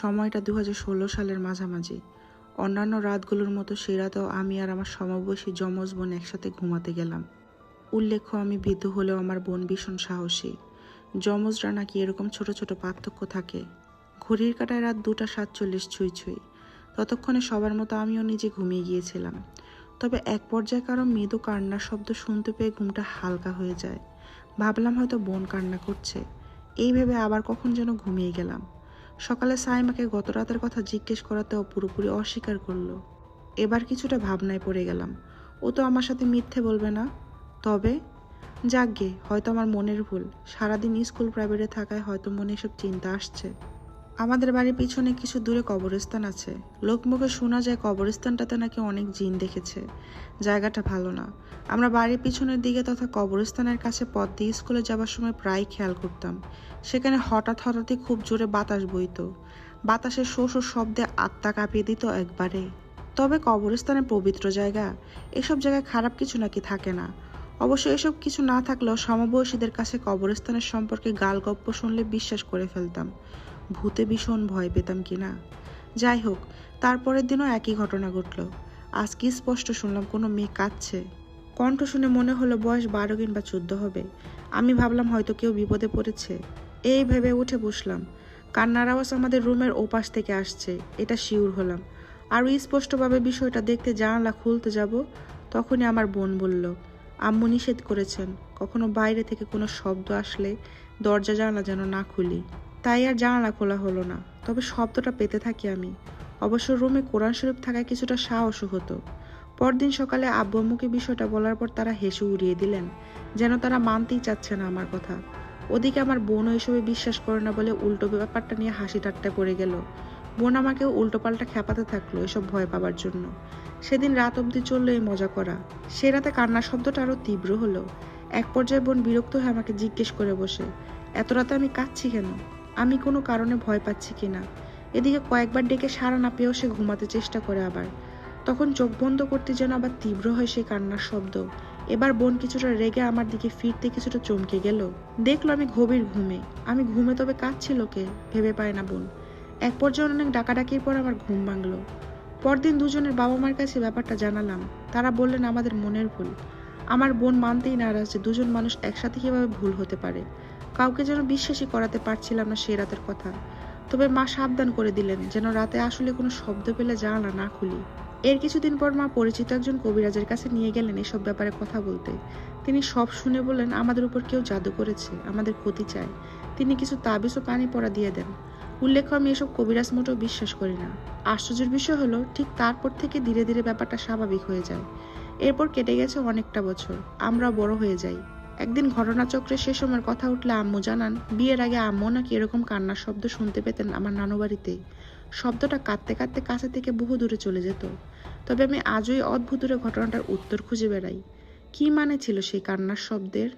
সময়টা 2016 সালের মাঝামাঝি। অন্যান্য রাতগুলোর মতো সেই রাতেও আমি আর আমার সমবয়সী যমজ বোন একসাথে ঘুমাতে গেলাম। উল্লেখ্য, আমি ভীত হলেও আমার বোন ভীষণ সাহসী। যমজরা নাকি এরকম ছোট ছোট পার্থক্য থাকে। ঘড়ির কাঁটায় রাত 2:47 ছুঁই ছুঁই। ততক্ষণে সবার মতো আমিও নিজে ঘুমিয়ে গিয়েছিলাম। তবে এক পর্যায়ে কারো মৃদু কান্নার শব্দ শুনতে পেয়ে ঘুমটা হালকা হয়ে যায়। ভাবলাম হয়তো বোন কান্না করছে। এই ভেবে আবার কখন যেন ঘুমিয়ে গেলাম। সকালে সাইমাকে গত রাতের কথা জিজ্ঞেস করাতেও পুরোপুরি অস্বীকার করলো। এবার কিছুটা ভাবনায় পড়ে গেলাম। ও তো আমার সাথে মিথ্যে বলবে না। তবে যাকগে, হয়তো আমার মনের ভুল। সারাদিন স্কুল প্রাইভেটে থাকায় হয়তো মনে এসব চিন্তা আসছে। আমাদের বাড়ির পিছনে কিছু দূরে কবরস্থান আছে। লোকমুখে শোনা যায় কবরস্থানটাতে নাকি অনেক জিন দেখেছে। জায়গাটা ভালো না। আমরা বাড়ির পিছনের দিকে তথা কবরস্থানের কাছে পথ দিয়ে স্কুলে যাবার সময় প্রায় খেয়াল করতাম। সেখানে হঠাৎই খুব জোরে বাতাস বইতো। বাতাসের শো শো শব্দে আত্মা কাঁপিয়ে দিত একবারে। তবে কবরস্থানের পবিত্র জায়গা, এসব জায়গায় খারাপ কিছু নাকি থাকে না। অবশ্য এসব কিছু না থাকলেও সমবয়সীদের কাছে কবরস্থানের সম্পর্কে গালগপ্প শুনলে বিশ্বাস করে ফেলতাম। ভূতে ভীষণ ভয় পেতাম কিনা। যাই হোক, তারপরের দিনও একই ঘটনা ঘটল। আজকে স্পষ্ট শুনলাম কোনো মেয়ে কাঁদছে। কণ্ঠ শুনে মনে হলো বয়স 12 কিংবা 14 হবে। আমি ভাবলাম হয়তো কেউ বিপদে পড়েছে। এই ভেবে উঠে বসলাম। কান্নার আওয়াজ আমাদের রুমের ওপাশ থেকে আসছে, এটা শিওর হলাম। আরও স্পষ্টভাবে বিষয়টা দেখতে জানালা খুলতে যাব, তখনই আমার বোন বলল, আম্মু নিষেধ করেছেন কখনো বাইরে থেকে কোনো শব্দ আসলে দরজা জানালা যেন না খুলি। তাই আর জানালা খোলা হলো না। তবে শব্দটা পেতে থাকি আমি। অবশ্য রুমে কোরআন শরীফ থাকায় কিছুটা সাহসও হতো। পরদিন সকালে আব্বু আম্মুকে বিষয়টা বলার পর তারা হেসে উড়িয়ে দিলেন, যেন তারা মানতেই চাচ্ছে না আমার কথা। ওদিকে আমার বোনও এসবে বিশ্বাস করে না বলে উল্টো ব্যাপারটা নিয়ে হাসি ঠাট্টায় পড়ে গেল। বোন আমাকেও উল্টোপাল্টা খেপাতে থাকলো এসব ভয় পাবার জন্য। সেদিন রাত অবধি চললো এই মজা করা। সে রাতে কান্নার শব্দটা আরও তীব্র হলো। এক পর্যায়ে বোন বিরক্ত হয়ে আমাকে জিজ্ঞেস করে বসে, এত রাতে আমি কাঁদছি কেন, আমি কোনো কারণে ভয় পাচ্ছি কিনা। এদিকে কয়েকবার ডেকে সাড়া না পেয়েও সে ঘুমাতে চেষ্টা করে আবার। তখন চোখ বন্ধ করতে যেন আবার তীব্র হয় সেই কান্নার শব্দ। এবার বোন কিছুটা রেগে আমার দিকে ফিরতে কিছুটা চমকে গেল। দেখলো আমি গভীর ঘুমে। আমি ঘুমে তবে কাঁদছিল কে ভেবে পায় না বোন। এক পর্যায়ে অনেক ডাকাডাকির পর আমার ঘুম ভাঙলো। পরদিন দুজনের বাবা মার কাছে ব্যাপারটা জানালাম। তারা বললেন আমাদের মনের ভুল। আমার বোন মানতেই নারাজ যে দুজন মানুষ একসাথে কিভাবে ভুল হতে পারে। কাউকে যেন বিশ্বাসই করাতে পারছিলাম না সে রাতের কথা। তবে মা সাবধান করে দিলেন যেন রাতে আসলে কোনো শব্দ পেলে জানালা না খুলি। এর কিছুদিন পর মা পরিচিত একজন কবিরাজের কাছে নিয়ে গেলেন এসব ব্যাপারে কথা বলতে। তিনি সব শুনে বললেন আমাদের উপর কেউ জাদু করেছে, আমাদের ক্ষতি চায়। তিনি কিছু তাবিজ ও পানি পড়া দিয়ে দেন। উল্লেখ্য, আমি এসব কবিরাজ মোটেও বিশ্বাস করি না। আশ্চর্যের বিষয় হলো ঠিক তারপর থেকে ধীরে ধীরে ব্যাপারটা স্বাভাবিক হয়ে যায়। এরপর কেটে গেছে অনেকটা বছর। আমরা বড় হয়ে যাই। একদিন ঘটনাচক্রে সে সময়ের কথা উঠলে আম্মু জানান বিয়ের আগে আম্মু নাকি এরকম কান্নার শব্দ শুনতে পেতেন আমার নানু বাড়িতে। শব্দটা কাঁদতে কাঁদতে কাছে থেকে বহু দূরে চলে যেত। তবে আমি আজই অদ্ভুত ঘটনাটার উত্তর খুঁজে বেড়াই। কি মানে ছিল সেই কান্নার শব্দের?